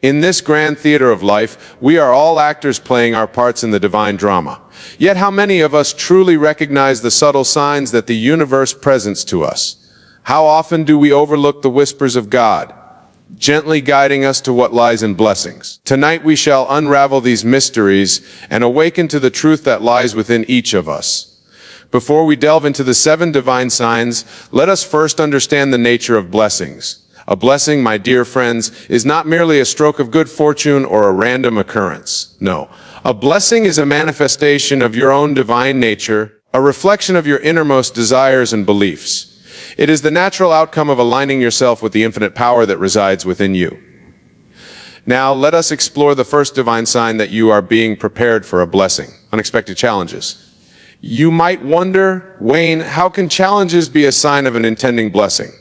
In this grand theater of life, we are all actors playing our parts in the divine drama. Yet how many of us truly recognize the subtle signs that the universe presents to us? How often do we overlook the whispers of God, gently guiding us to what lies in blessings? Tonight we shall unravel these mysteries and awaken to the truth that lies within each of us. Before we delve into the 7 divine signs, let us first understand the nature of blessings. A blessing, my dear friends, is not merely a stroke of good fortune or a random occurrence. No, a blessing is a manifestation of your own divine nature, a reflection of your innermost desires and beliefs. It is the natural outcome of aligning yourself with the infinite power that resides within you. Now, let us explore the first divine sign that you are being prepared for a blessing: unexpected challenges. You might wonder, Wayne, how can challenges be a sign of an intending blessing?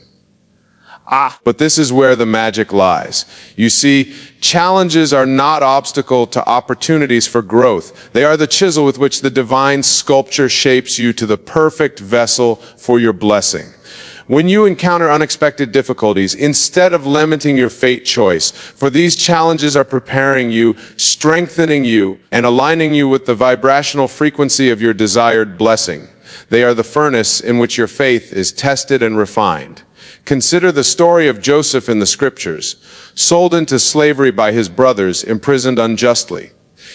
But this is where the magic lies. You see, challenges are not obstacle to opportunities for growth. They are the chisel with which the divine sculpture shapes you to the perfect vessel for your blessing. When you encounter unexpected difficulties, instead of lamenting your fate choice, for these challenges are preparing you, strengthening you, and aligning you with the vibrational frequency of your desired blessing. They are the furnace in which your faith is tested and refined. Consider the story of Joseph in the scriptures, sold into slavery by his brothers, imprisoned unjustly.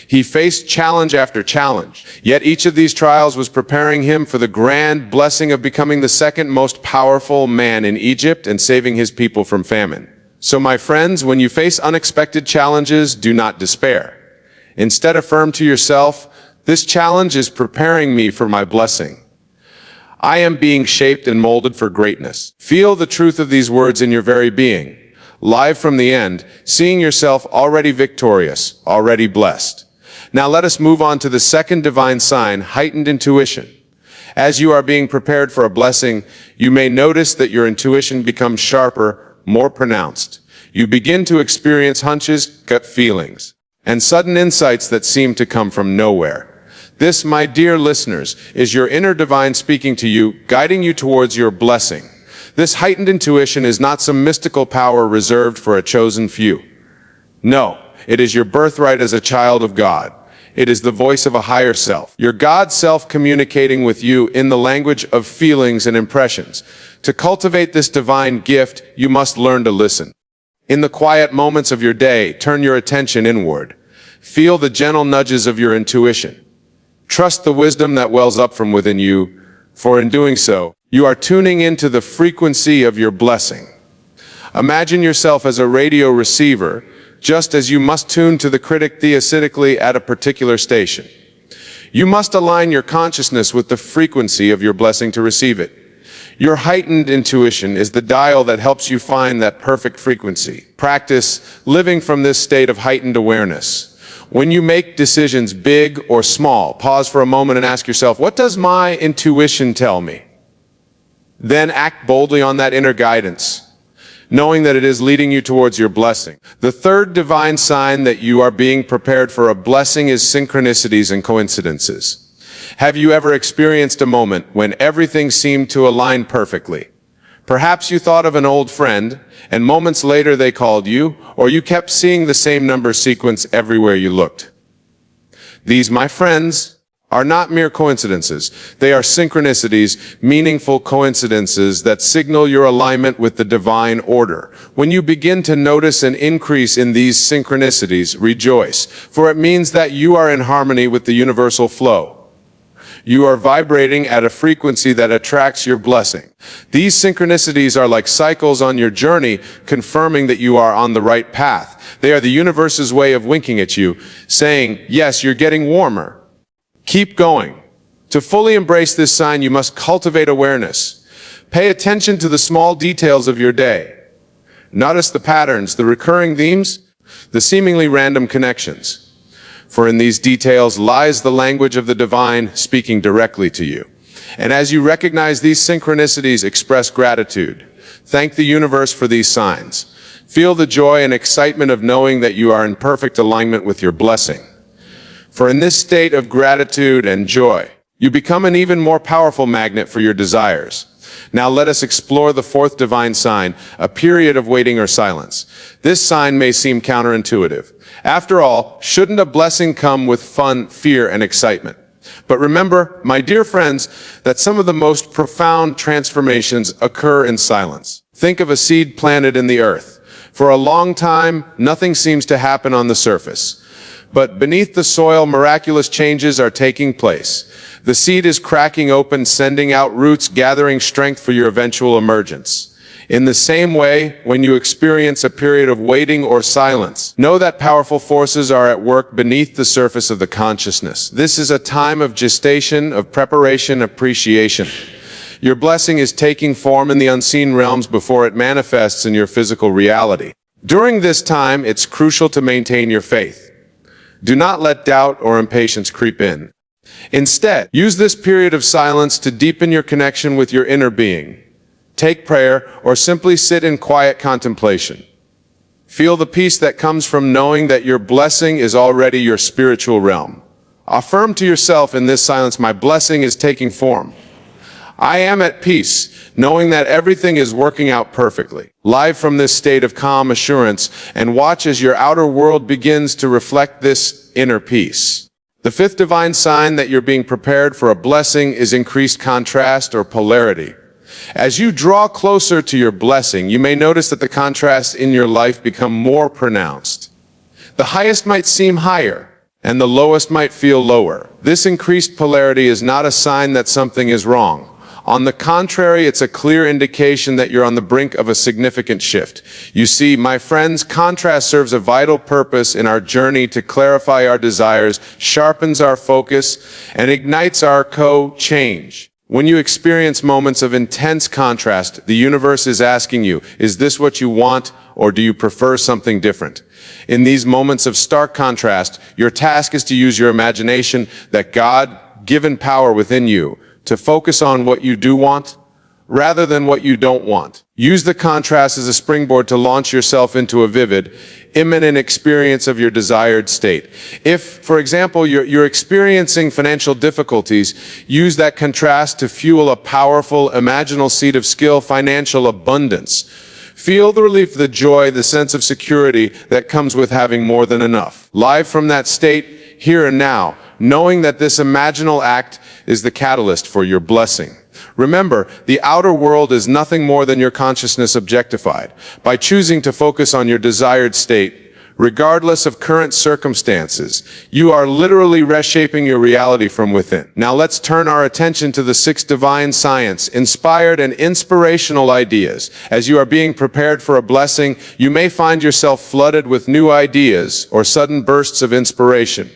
He faced challenge after challenge, yet each of these trials was preparing him for the grand blessing of becoming the second most powerful man in Egypt and saving his people from famine. So my friends, when you face unexpected challenges, do not despair. Instead, affirm to yourself, this challenge is preparing me for my blessing. I am being shaped and molded for greatness. Feel the truth of these words in your very being. Live from the end, seeing yourself already victorious, already blessed. Now let us move on to the second divine sign, heightened intuition. As you are being prepared for a blessing, you may notice that your intuition becomes sharper, more pronounced. You begin to experience hunches, gut feelings, and sudden insights that seem to come from nowhere. This, my dear listeners, is your inner divine speaking to you, guiding you towards your blessing. This heightened intuition is not some mystical power reserved for a chosen few. No, it is your birthright as a child of God. It is the voice of a higher self, your God self communicating with you in the language of feelings and impressions. To cultivate this divine gift, you must learn to listen. In the quiet moments of your day, turn your attention inward. Feel the gentle nudges of your intuition. Trust the wisdom that wells up from within you, for in doing so, you are tuning into the frequency of your blessing. Imagine yourself as a radio receiver, just as you must tune to the critic theocetically at a particular station. You must align your consciousness with the frequency of your blessing to receive it. Your heightened intuition is the dial that helps you find that perfect frequency. Practice living from this state of heightened awareness. When you make decisions, big or small, pause for a moment and ask yourself, what does my intuition tell me? Then act boldly on that inner guidance, knowing that it is leading you towards your blessing. The third divine sign that you are being prepared for a blessing is synchronicities and coincidences. Have you ever experienced a moment when everything seemed to align perfectly? Perhaps you thought of an old friend, and moments later they called you, or you kept seeing the same number sequence everywhere you looked. These, my friends, are not mere coincidences. They are synchronicities, meaningful coincidences that signal your alignment with the divine order. When you begin to notice an increase in these synchronicities, rejoice, for it means that you are in harmony with the universal flow. You are vibrating at a frequency that attracts your blessing. These synchronicities are like cycles on your journey, confirming that you are on the right path. They are the universe's way of winking at you, saying, yes, you're getting warmer. Keep going. To fully embrace this sign, you must cultivate awareness. Pay attention to the small details of your day. Notice the patterns, the recurring themes, the seemingly random connections. For in these details lies the language of the divine speaking directly to you. And as you recognize these synchronicities, express gratitude. Thank the universe for these signs. Feel the joy and excitement of knowing that you are in perfect alignment with your blessing. For in this state of gratitude and joy, you become an even more powerful magnet for your desires. Now let us explore the fourth divine sign, a period of waiting or silence. This sign may seem counterintuitive. After all, shouldn't a blessing come with fun, fear, and excitement? But remember, my dear friends, that some of the most profound transformations occur in silence. Think of a seed planted in the earth. For a long time, nothing seems to happen on the surface. But beneath the soil, miraculous changes are taking place. The seed is cracking open, sending out roots, gathering strength for your eventual emergence. In the same way, when you experience a period of waiting or silence, know that powerful forces are at work beneath the surface of the consciousness. This is a time of gestation, of preparation, appreciation. Your blessing is taking form in the unseen realms before it manifests in your physical reality. During this time, it's crucial to maintain your faith. Do not let doubt or impatience creep in. Instead, use this period of silence to deepen your connection with your inner being. Take prayer, or simply sit in quiet contemplation. Feel the peace that comes from knowing that your blessing is already your spiritual realm. Affirm to yourself in this silence, my blessing is taking form. I am at peace, knowing that everything is working out perfectly. Live from this state of calm assurance, and watch as your outer world begins to reflect this inner peace. The fifth divine sign that you're being prepared for a blessing is increased contrast or polarity. As you draw closer to your blessing, you may notice that the contrasts in your life become more pronounced. The highest might seem higher, and the lowest might feel lower. This increased polarity is not a sign that something is wrong. On the contrary, it's a clear indication that you're on the brink of a significant shift. You see, my friends, contrast serves a vital purpose in our journey to clarify our desires, sharpens our focus, and ignites our change. When you experience moments of intense contrast, the universe is asking you, is this what you want, or do you prefer something different? In these moments of stark contrast, your task is to use your imagination, that God-given power within you, to focus on what you do want, rather than what you don't want. Use the contrast as a springboard to launch yourself into a vivid, imminent experience of your desired state. If, for example, you're experiencing financial difficulties, use that contrast to fuel a powerful, imaginal seed of skill, financial abundance. Feel the relief, the joy, the sense of security that comes with having more than enough. Live from that state, here and now, knowing that this imaginal act is the catalyst for your blessing. Remember, the outer world is nothing more than your consciousness objectified. By choosing to focus on your desired state, regardless of current circumstances, you are literally reshaping your reality from within. Now let's turn our attention to the sixth divine science, inspired and inspirational ideas. As you are being prepared for a blessing, you may find yourself flooded with new ideas or sudden bursts of inspiration.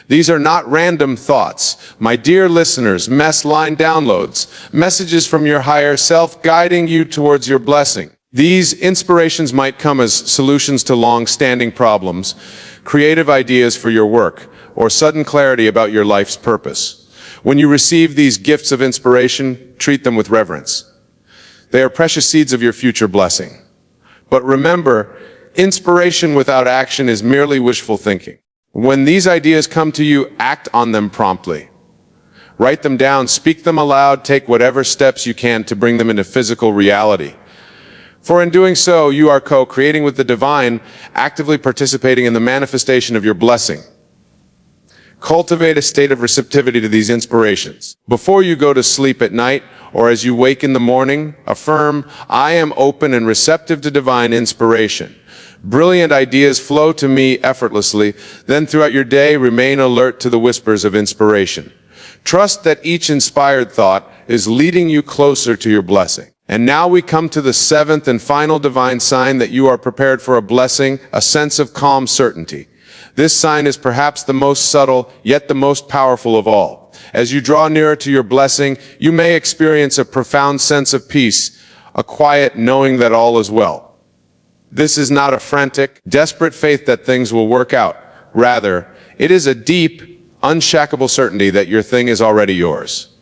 These are not random thoughts. My dear listeners, line downloads, messages from your higher self guiding you towards your blessing. These inspirations might come as solutions to long-standing problems, creative ideas for your work, or sudden clarity about your life's purpose. When you receive these gifts of inspiration, treat them with reverence. They are precious seeds of your future blessing. But remember, inspiration without action is merely wishful thinking. When these ideas come to you, act on them promptly. Write them down, speak them aloud, take whatever steps you can to bring them into physical reality. For in doing so, you are co-creating with the divine, actively participating in the manifestation of your blessing. Cultivate a state of receptivity to these inspirations. Before you go to sleep at night, or as you wake in the morning, affirm, I am open and receptive to divine inspiration. Brilliant ideas flow to me effortlessly. Then throughout your day, remain alert to the whispers of inspiration. Trust that each inspired thought is leading you closer to your blessing. And now we come to the seventh and final divine sign that you are prepared for a blessing, a sense of calm certainty. This sign is perhaps the most subtle, yet the most powerful of all. As you draw nearer to your blessing, you may experience a profound sense of peace, a quiet knowing that all is well. This is not a frantic, desperate faith that things will work out. Rather, it is a deep, unshakable certainty that your thing is already yours.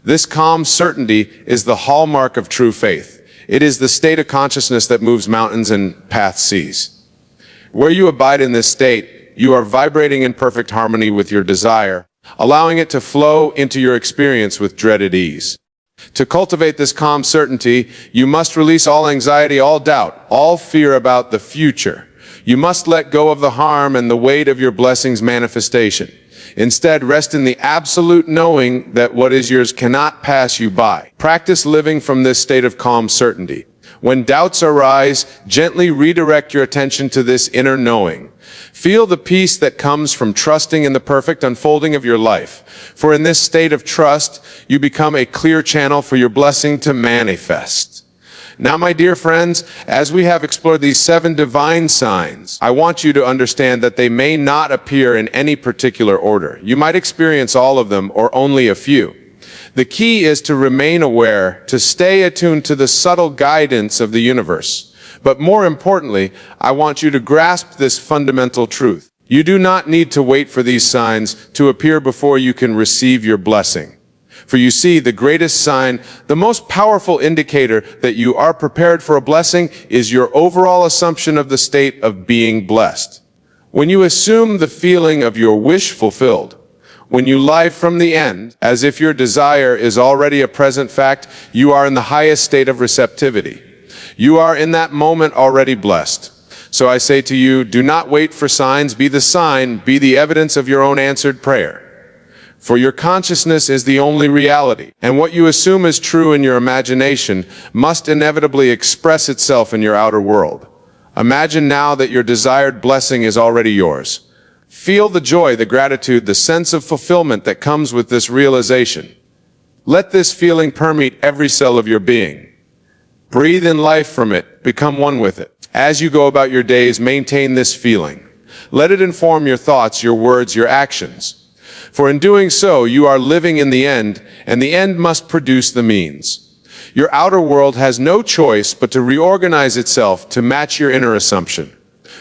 This calm certainty is the hallmark of true faith. It is the state of consciousness that moves mountains and paths seas. Where you abide in this state, you are vibrating in perfect harmony with your desire, allowing it to flow into your experience with dreaded ease. To cultivate this calm certainty, you must release all anxiety, all doubt, all fear about the future. You must let go of the harm and the weight of your blessing's manifestation. Instead, rest in the absolute knowing that what is yours cannot pass you by. Practice living from this state of calm certainty. When doubts arise, gently redirect your attention to this inner knowing. Feel the peace that comes from trusting in the perfect unfolding of your life. For in this state of trust, you become a clear channel for your blessing to manifest. Now, my dear friends, as we have explored these 7 divine signs, I want you to understand that they may not appear in any particular order. You might experience all of them or only a few. The key is to remain aware, to stay attuned to the subtle guidance of the universe. But more importantly, I want you to grasp this fundamental truth. You do not need to wait for these signs to appear before you can receive your blessing. For you see, the greatest sign, the most powerful indicator that you are prepared for a blessing is your overall assumption of the state of being blessed. When you assume the feeling of your wish fulfilled, when you live from the end, as if your desire is already a present fact, you are in the highest state of receptivity. You are in that moment already blessed. So I say to you, do not wait for signs, be the sign, be the evidence of your own answered prayer. For your consciousness is the only reality, and what you assume is true in your imagination must inevitably express itself in your outer world. Imagine now that your desired blessing is already yours. Feel the joy, the gratitude, the sense of fulfillment that comes with this realization. Let this feeling permeate every cell of your being. Breathe in life from it, become one with it. As you go about your days, maintain this feeling. Let it inform your thoughts, your words, your actions. For in doing so, you are living in the end, and the end must produce the means. Your outer world has no choice but to reorganize itself to match your inner assumption.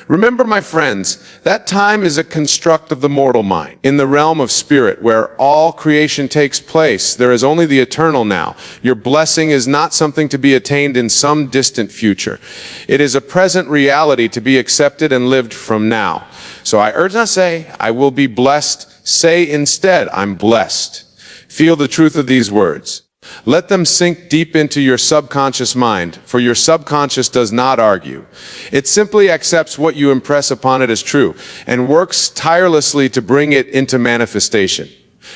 Remember, my friends, that time is a construct of the mortal mind. In the realm of spirit, where all creation takes place, there is only the eternal now. Your blessing is not something to be attained in some distant future. It is a present reality to be accepted and lived from now. So I urge not say, I will be blessed. Say instead, I'm blessed. Feel the truth of these words. Let them sink deep into your subconscious mind, for your subconscious does not argue. It simply accepts what you impress upon it as true, and works tirelessly to bring it into manifestation.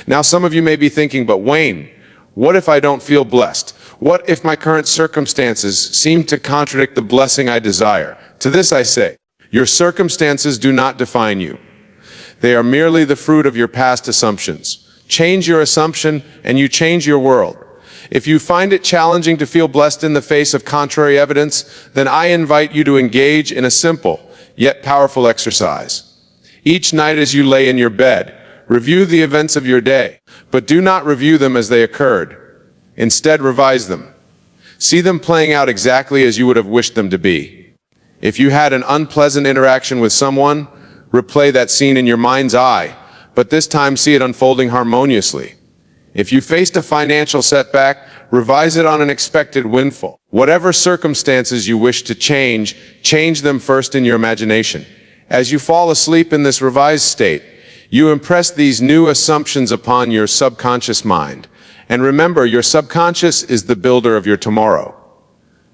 Now some of you may be thinking, but Wayne, what if I don't feel blessed? What if my current circumstances seem to contradict the blessing I desire? To this I say, your circumstances do not define you. They are merely the fruit of your past assumptions. Change your assumption, and you change your world. If you find it challenging to feel blessed in the face of contrary evidence, then I invite you to engage in a simple, yet powerful exercise. Each night as you lay in your bed, review the events of your day, but do not review them as they occurred. Instead, revise them. See them playing out exactly as you would have wished them to be. If you had an unpleasant interaction with someone, replay that scene in your mind's eye, but this time see it unfolding harmoniously. If you faced a financial setback, revise it on an expected windfall. Whatever circumstances you wish to change, change them first in your imagination. As you fall asleep in this revised state, you impress these new assumptions upon your subconscious mind. And remember, your subconscious is the builder of your tomorrow.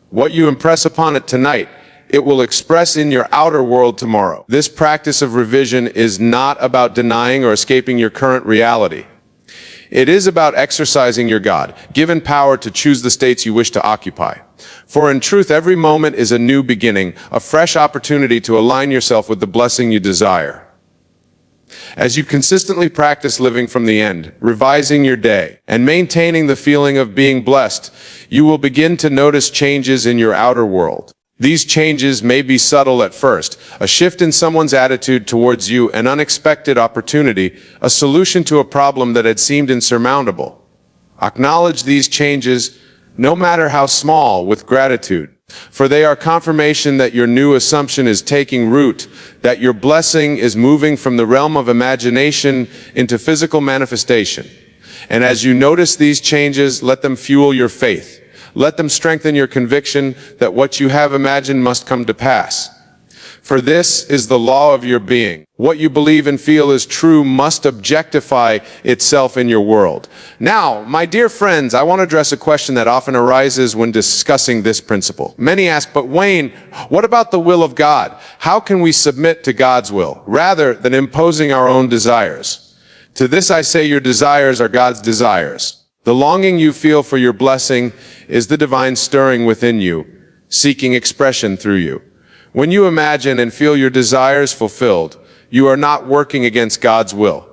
What you impress upon it tonight, it will express in your outer world tomorrow. This practice of revision is not about denying or escaping your current reality. It is about exercising your God-given power to choose the states you wish to occupy. For in truth, every moment is a new beginning, a fresh opportunity to align yourself with the blessing you desire. As you consistently practice living from the end, revising your day, and maintaining the feeling of being blessed, you will begin to notice changes in your outer world. These changes may be subtle at first, a shift in someone's attitude towards you, an unexpected opportunity, a solution to a problem that had seemed insurmountable. Acknowledge these changes, no matter how small, with gratitude, for they are confirmation that your new assumption is taking root, that your blessing is moving from the realm of imagination into physical manifestation. And as you notice these changes, let them fuel your faith. Let them strengthen your conviction that what you have imagined must come to pass. For this is the law of your being. What you believe and feel is true must objectify itself in your world. Now, my dear friends, I want to address a question that often arises when discussing this principle. Many ask, but Wayne, what about the will of God? How can we submit to God's will, rather than imposing our own desires? To this I say, your desires are God's desires. The longing you feel for your blessing is the divine stirring within you, seeking expression through you. When you imagine and feel your desires fulfilled, you are not working against God's will.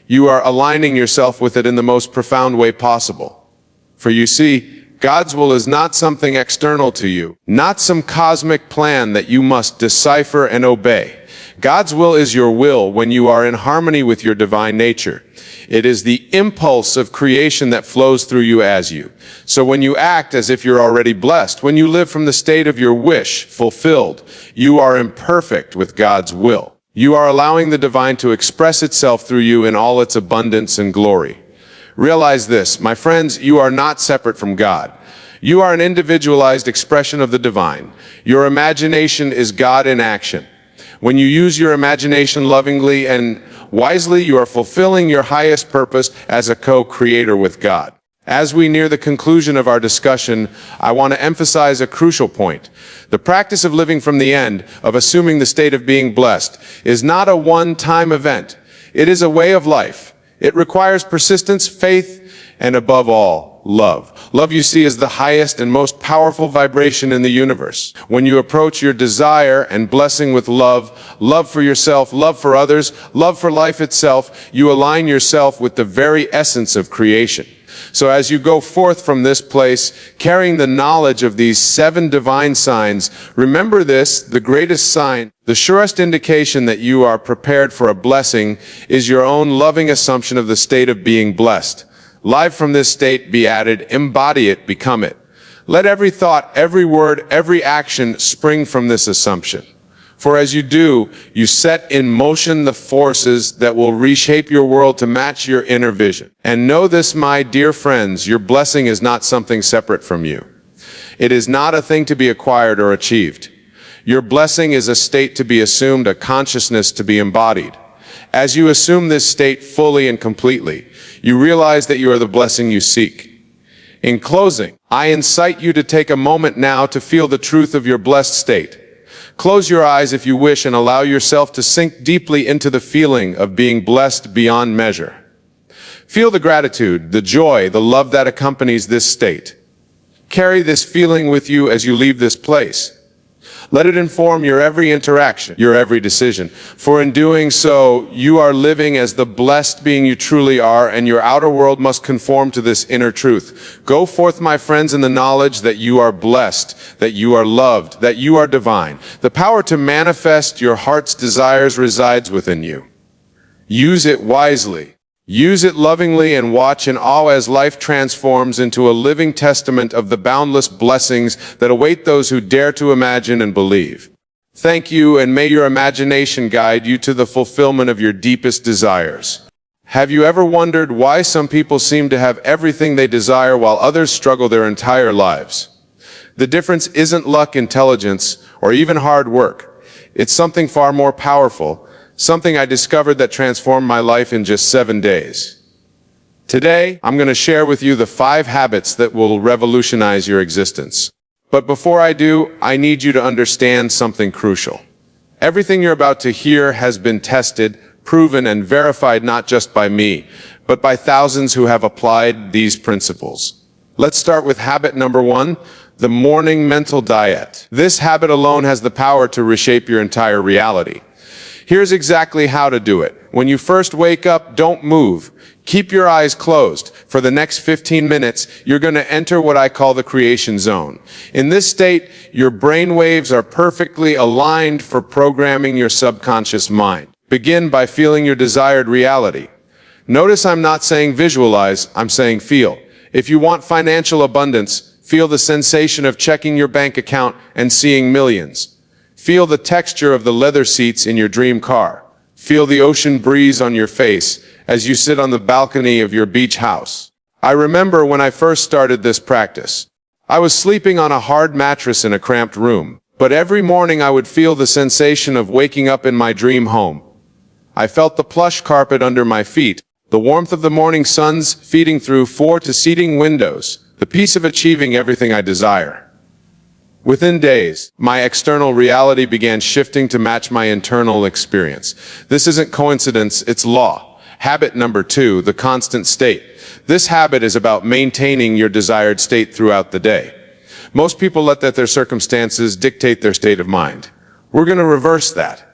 You are aligning yourself with it in the most profound way possible. For you see, God's will is not something external to you, not some cosmic plan that you must decipher and obey. God's will is your will when you are in harmony with your divine nature. It is the impulse of creation that flows through you as you. So when you act as if you're already blessed, when you live from the state of your wish fulfilled, you are imperfect with God's will. You are allowing the divine to express itself through you in all its abundance and glory. Realize this, my friends, you are not separate from God. You are an individualized expression of the divine. Your imagination is God in action. When you use your imagination lovingly and wisely, you are fulfilling your highest purpose as a co-creator with God. As we near the conclusion of our discussion, I want to emphasize a crucial point. The practice of living from the end, of assuming the state of being blessed, is not a one-time event. It is a way of life. It requires persistence, faith, and above all, love. Love, you see, is the highest and most powerful vibration in the universe. When you approach your desire and blessing with love, love for yourself, love for others, love for life itself, you align yourself with the very essence of creation. So as you go forth from this place, carrying the knowledge of these 7 divine signs, remember this, the greatest sign, the surest indication that you are prepared for a blessing is your own loving assumption of the state of being blessed. Live from this state, be added, embody it, become it. Let every thought, every word, every action spring from this assumption. For as you do, you set in motion the forces that will reshape your world to match your inner vision. And know this, my dear friends, your blessing is not something separate from you. It is not a thing to be acquired or achieved. Your blessing is a state to be assumed, a consciousness to be embodied. As you assume this state fully and completely, you realize that you are the blessing you seek. In closing, I incite you to take a moment now to feel the truth of your blessed state. Close your eyes if you wish and allow yourself to sink deeply into the feeling of being blessed beyond measure. Feel the gratitude, the joy, the love that accompanies this state. Carry this feeling with you as you leave this place. Let it inform your every interaction, your every decision. For in doing so, you are living as the blessed being you truly are, and your outer world must conform to this inner truth. Go forth, my friends, in the knowledge that you are blessed, that you are loved, that you are divine. The power to manifest your heart's desires resides within you. Use it wisely. Use it lovingly and watch in awe as life transforms into a living testament of the boundless blessings that await those who dare to imagine and believe. Thank you, and may your imagination guide you to the fulfillment of your deepest desires. Have you ever wondered why some people seem to have everything they desire while others struggle their entire lives? The difference isn't luck, intelligence, or even hard work. It's something far more powerful. Something I discovered that transformed my life in just 7 days. Today, I'm going to share with you the 5 habits that will revolutionize your existence. But before I do, I need you to understand something crucial. Everything you're about to hear has been tested, proven, and verified not just by me, but by thousands who have applied these principles. Let's start with habit number 1, the morning mental diet. This habit alone has the power to reshape your entire reality. Here's exactly how to do it. When you first wake up, don't move. Keep your eyes closed. For the next 15 minutes, you're going to enter what I call the creation zone. In this state, your brain waves are perfectly aligned for programming your subconscious mind. Begin by feeling your desired reality. Notice I'm not saying visualize, I'm saying feel. If you want financial abundance, feel the sensation of checking your bank account and seeing millions. Feel the texture of the leather seats in your dream car. Feel the ocean breeze on your face as you sit on the balcony of your beach house. I remember when I first started this practice. I was sleeping on a hard mattress in a cramped room. But every morning I would feel the sensation of waking up in my dream home. I felt the plush carpet under my feet, the warmth of the morning suns feeding through floor-to-ceiling windows, the peace of achieving everything I desire. Within days, my external reality began shifting to match my internal experience. This isn't coincidence, it's law. Habit number 2, the constant state. This habit is about maintaining your desired state throughout the day. Most people let their circumstances dictate their state of mind. We're going to reverse that.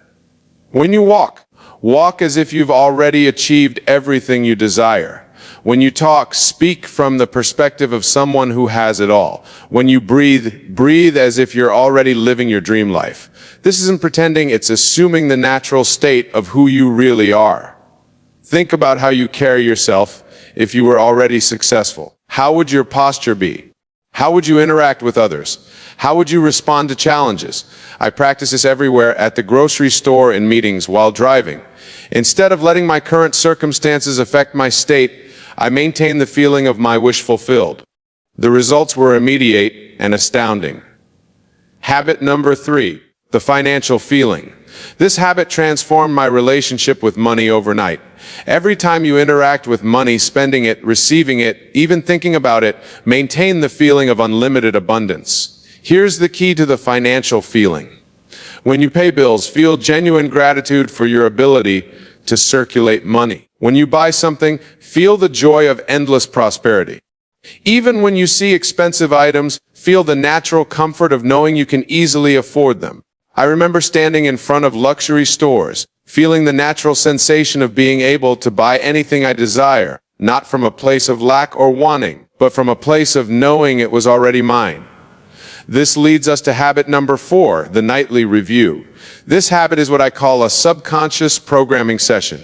When you walk, walk as if you've already achieved everything you desire. When you talk, speak from the perspective of someone who has it all. When you breathe, breathe as if you're already living your dream life. This isn't pretending, it's assuming the natural state of who you really are. Think about how you carry yourself if you were already successful. How would your posture be? How would you interact with others? How would you respond to challenges? I practice this everywhere, at the grocery store, in meetings, while driving. Instead of letting my current circumstances affect my state, I maintain the feeling of my wish fulfilled. The results were immediate and astounding. Habit number 3, the financial feeling. This habit transformed my relationship with money overnight. Every time you interact with money, spending it, receiving it, even thinking about it, maintain the feeling of unlimited abundance. Here's the key to the financial feeling. When you pay bills, feel genuine gratitude for your ability to circulate money. When you buy something, feel the joy of endless prosperity. Even when you see expensive items, feel the natural comfort of knowing you can easily afford them. I remember standing in front of luxury stores, feeling the natural sensation of being able to buy anything I desire, not from a place of lack or wanting, but from a place of knowing it was already mine. This leads us to habit number 4, the nightly review. This habit is what I call a subconscious programming session.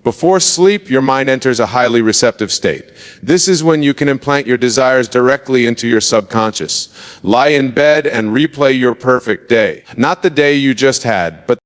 Before sleep, your mind enters a highly receptive state. This is when you can implant your desires directly into your subconscious. Lie in bed and replay your perfect day. Not the day you just had, but